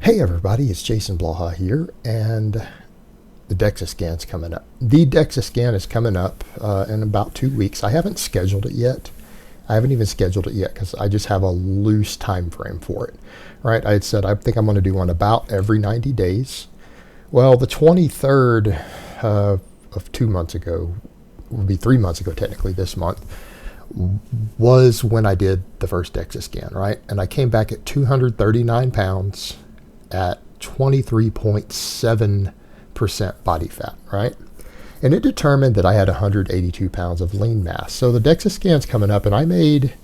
Hey everybody, it's Jason Blaha here, and the Dexa scan's coming up. The Dexa scan is coming up in about 2 weeks. I haven't scheduled it yet. I haven't even scheduled it yet because I just have a loose time frame for it. Right? I had said I think I'm going to do one about every 90 days. Well, the 23rd of 2 months ago, would be 3 months ago technically this month, was when I did the first Dexa scan, right? And I came back at 239 pounds at 23.7% body fat, right? And it determined that I had 182 pounds of lean mass. So the DEXA scan's coming up, and I made,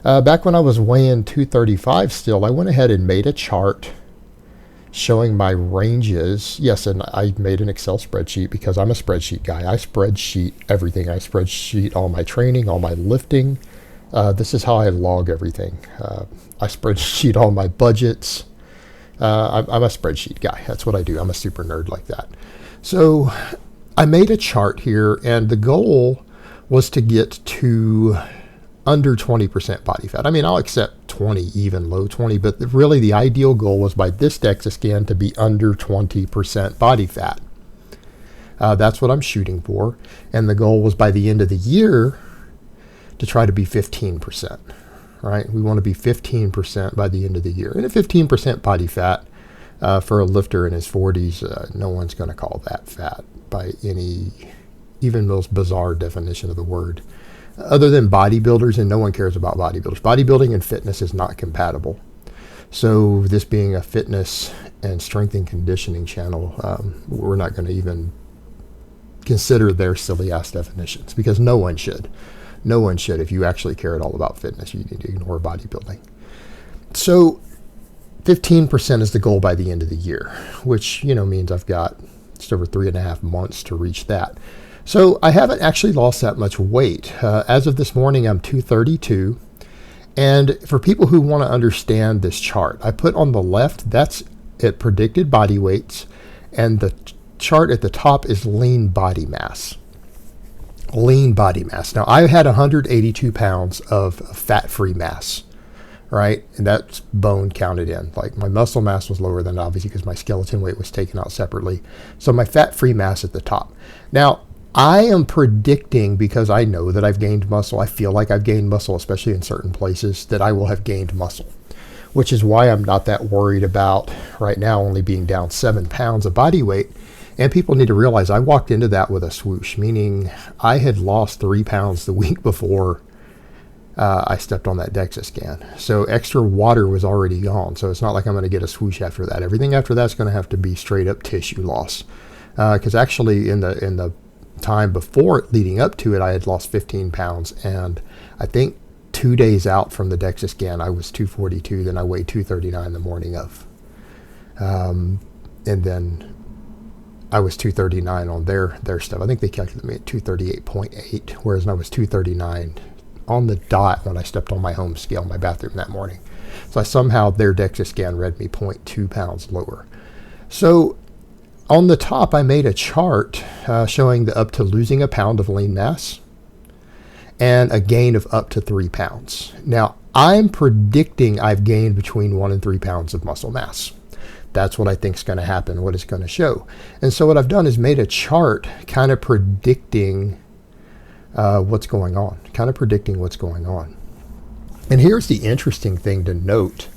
back when I was weighing 235 still, I went ahead and made a chart showing my ranges. Yes, and I made an Excel spreadsheet because I'm a spreadsheet guy. I spreadsheet everything. I spreadsheet all my training, all my lifting. This is how I log everything. I spreadsheet all my budgets. I'm a spreadsheet guy. That's what I do. I'm a super nerd like that. So I made a chart here, and the goal was to get to under 20% body fat. I mean, I'll accept 20, even low 20, but really the ideal goal was by this DEXA scan to be under 20% body fat. That's what I'm shooting for. And the goal was by the end of the year to try to be 15%. Right? We want to be 15% by the end of the year. And at 15% body fat for a lifter in his 40s, no one's going to call that fat by any, even most bizarre definition of the word. Other than bodybuilders, and no one cares about bodybuilders. Bodybuilding and fitness is not compatible. So this being a fitness and strength and conditioning channel, we're not going to even consider their silly ass definitions because no one should. No one should. If you actually care at all about fitness, you need to ignore bodybuilding. So 15% is the goal by the end of the year, which, means I've got just over 3.5 months to reach that. So I haven't actually lost that much weight. As of this morning, I'm 232. And for people who want to understand this chart, I put on the left, that's it predicted body weights. And the chart at the top is lean body mass. Lean body mass. Now, I had 182 pounds of fat-free mass, right? And that's bone counted in. Like my muscle mass was lower than obviously because my skeleton weight was taken out separately. So my fat-free mass at the top. Now, I am predicting, because I know that I've gained muscle, I feel like I've gained muscle, especially in certain places, that I will have gained muscle, which is why I'm not that worried about right now only being down 7 pounds of body weight. And people need to realize I walked into that with a swoosh, meaning I had lost 3 pounds the week before I stepped on that DEXA scan. So extra water was already gone. So it's not like I'm going to get a swoosh after that. Everything after that's going to have to be straight up tissue loss. Because actually in the time before leading up to it, I had lost 15 pounds. And I think 2 days out from the DEXA scan, I was 242. Then I weighed 239 the morning of. And then I was 239 on their stuff. I think they calculated me at 238.8, whereas I was 239 on the dot when I stepped on my home scale in my bathroom that morning. So somehow their DEXA scan read me 0.2 pounds lower. So on the top, I made a chart showing the up to losing a pound of lean mass and a gain of up to 3 pounds. Now, I'm predicting I've gained between 1 and 3 pounds of muscle mass. That's what I think is going to happen, what it's going to show. And so what I've done is made a chart kind of predicting what's going on. And here's the interesting thing to note.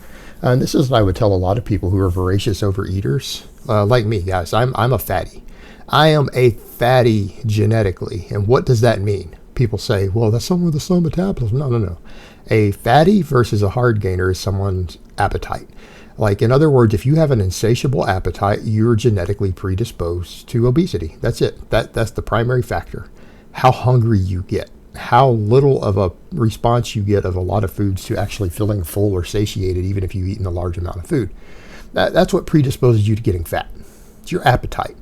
And this is what I would tell a lot of people who are voracious overeaters, like me, guys. I'm a fatty. I am a fatty genetically. And what does that mean? People say, well, that's someone with a slow metabolism. No. A fatty versus a hard gainer is someone's appetite. Like, in other words, if you have an insatiable appetite, you're genetically predisposed to obesity. That's it. That's the primary factor. How hungry you get, how little of a response you get of a lot of foods to actually feeling full or satiated, even if you've eaten a large amount of food. That's what predisposes you to getting fat. It's your appetite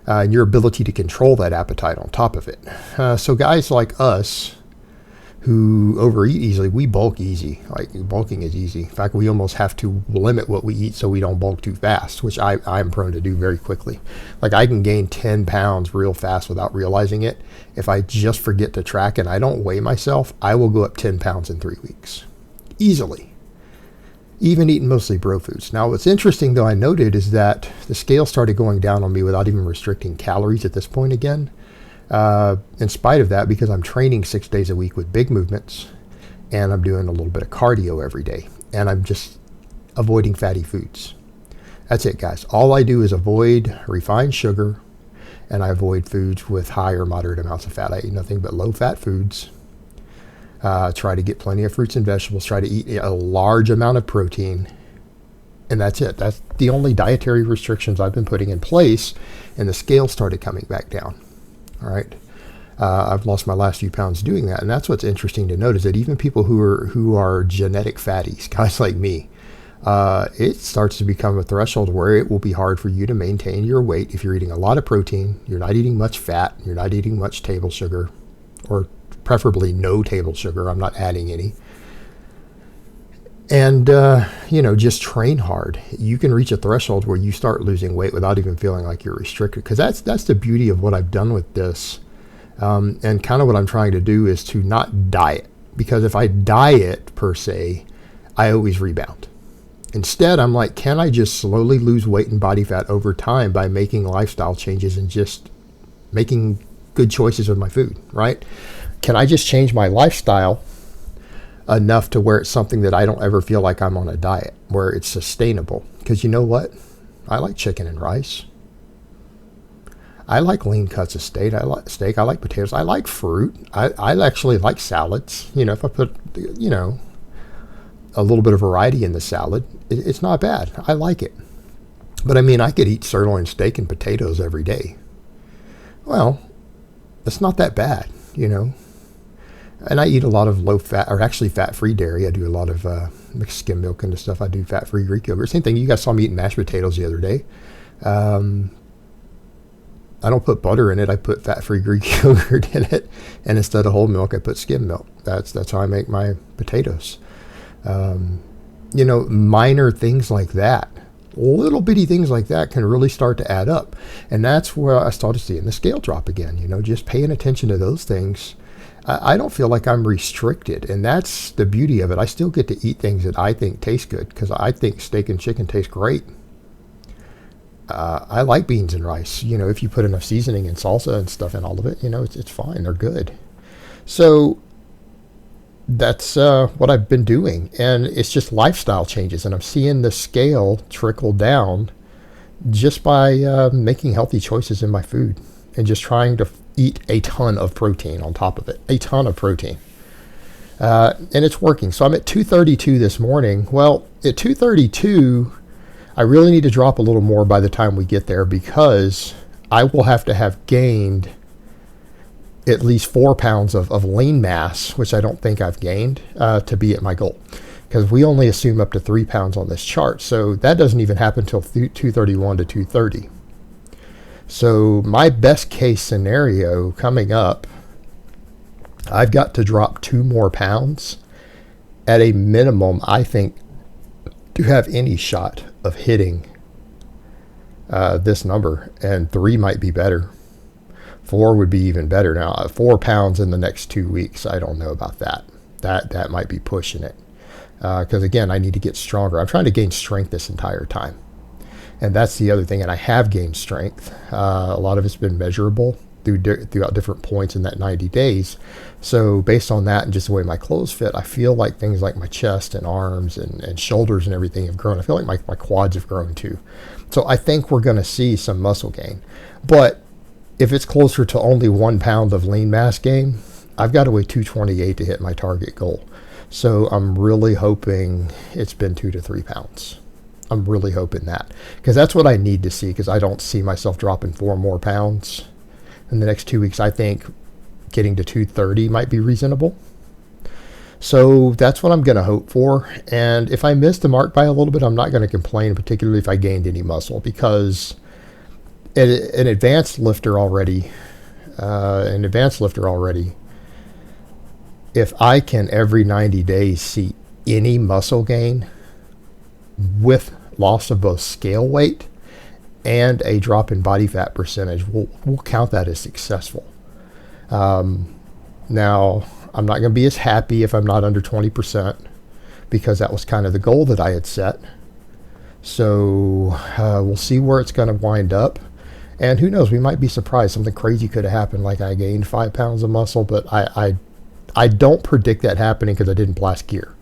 and your ability to control that appetite on top of it. So guys like us, who overeat easily, we bulk easy. Like, bulking is easy. In fact, we almost have to limit what we eat so we don't bulk too fast, which I'm prone to do very quickly. Like, I can gain 10 pounds real fast without realizing it. If I just forget to track and I don't weigh myself, I will go up 10 pounds in 3 weeks. Easily. even eating mostly bro foods. Now, what's interesting though I noted is that the scale started going down on me without even restricting calories at this point again. In spite of that, because I'm training 6 days a week with big movements, and I'm doing a little bit of cardio every day, and I'm just avoiding fatty foods. That's it, guys. All I do is avoid refined sugar, and I avoid foods with high or moderate amounts of fat. I eat nothing but low-fat foods. Try to get plenty of fruits and vegetables. Try to eat a large amount of protein. And that's it. That's the only dietary restrictions I've been putting in place, and the scale started coming back down. All right. I've lost my last few pounds doing that. And that's what's interesting to note, is that even people who are genetic fatties, guys like me, it starts to become a threshold where it will be hard for you to maintain your weight if you're eating a lot of protein, you're not eating much fat, you're not eating much table sugar, or preferably no table sugar. I'm not adding any. And, just train hard. You can reach a threshold where you start losing weight without even feeling like you're restricted. Because that's the beauty of what I've done with this. And kind of what I'm trying to do is to not diet. Because if I diet, per se, I always rebound. Instead, I'm like, can I just slowly lose weight and body fat over time by making lifestyle changes and just making good choices with my food, right? Can I just change my lifestyle enough to where it's something that I don't ever feel like I'm on a diet, where it's sustainable? Because you know what? I like chicken and rice. I like lean cuts of steak. I like potatoes. I like fruit. I actually like salads. If I put, a little bit of variety in the salad, it's not bad. I like it. But I could eat sirloin steak and potatoes every day. Well, it's not that bad, And I eat a lot of low fat, or actually fat-free dairy. I do a lot of mixed skim milk and stuff. I do fat-free Greek yogurt. Same thing. You guys saw me eating mashed potatoes the other day. I don't put butter in it. I put fat-free Greek yogurt in it, and instead of whole milk, I put skim milk. That's how I make my potatoes. Minor things like that, little bitty things like that, can really start to add up, and that's where I started seeing the scale drop again. Just paying attention to those things. I don't feel like I'm restricted, and that's the beauty of it. I still get to eat things that I think taste good, because I think steak and chicken taste great. I like beans and rice. If you put enough seasoning and salsa and stuff in all of it, it's fine. They're good. So that's what I've been doing, and it's just lifestyle changes, and I'm seeing the scale trickle down just by making healthy choices in my food and just trying to eat a ton of protein on top of it. A ton of protein. And it's working. So I'm at 232 this morning. Well, at 232, I really need to drop a little more by the time we get there, because I will have to have gained at least 4 pounds of lean mass, which I don't think I've gained, to be at my goal. Because we only assume up to 3 pounds on this chart. So that doesn't even happen until 231 to 230. So my best case scenario coming up, I've got to drop 2 more pounds at a minimum, I think, to have any shot of hitting this number. And 3 might be better. 4 would be even better. Now, 4 pounds in the next 2 weeks, I don't know about that. That might be pushing it. Because again, I need to get stronger. I'm trying to gain strength this entire time. And that's the other thing. And I have gained strength. A lot of it's been measurable throughout different points in that 90 days. So based on that and just the way my clothes fit, I feel like things like my chest and arms and shoulders and everything have grown. I feel like my quads have grown too. So I think we're going to see some muscle gain. But if it's closer to only 1 pound of lean mass gain, I've got to weigh 228 to hit my target goal. So I'm really hoping it's been 2 to 3 pounds. I'm really hoping that, because that's what I need to see, because I don't see myself dropping 4 more pounds in the next 2 weeks. I think getting to 230 might be reasonable. So that's what I'm going to hope for. And if I miss the mark by a little bit, I'm not going to complain, particularly if I gained any muscle, because an advanced lifter already, if I can every 90 days see any muscle gain with loss of both scale weight and a drop in body fat percentage, we'll count that as successful. Now, I'm not going to be as happy if I'm not under 20%, because that was kind of the goal that I had set. So we'll see where it's going to wind up. And who knows, we might be surprised. Something crazy could have happened, like I gained 5 pounds of muscle, but I don't predict that happening because I didn't blast gear.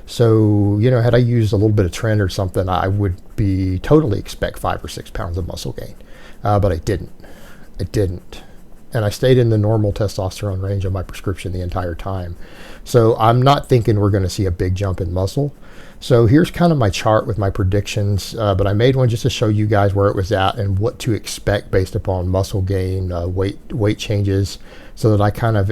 So, you know, had I used a little bit of trend or something, I would be totally expect 5 or 6 pounds of muscle gain. But I didn't. And I stayed in the normal testosterone range of my prescription the entire time. So I'm not thinking we're going to see a big jump in muscle. So here's kind of my chart with my predictions, but I made one just to show you guys where it was at and what to expect based upon muscle gain, weight changes, so that I kind of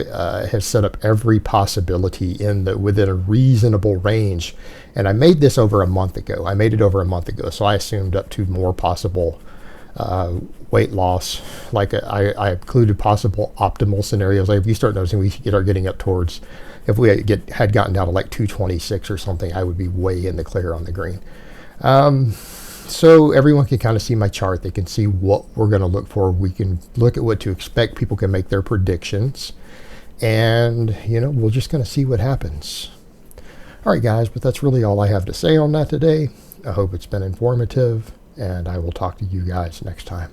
have set up every possibility within a reasonable range. And I made this over a month ago. So I assumed up to more possible weight loss. Like I included possible optimal scenarios. Like if you start noticing we are getting up towards, if we had gotten down to like 226 or something, I would be way in the clear on the green. So everyone can kind of see my chart. They can see what we're going to look for. We can look at what to expect. People can make their predictions. And, you know, we're just going to see what happens. All right, guys, but that's really all I have to say on that today. I hope it's been informative, and I will talk to you guys next time.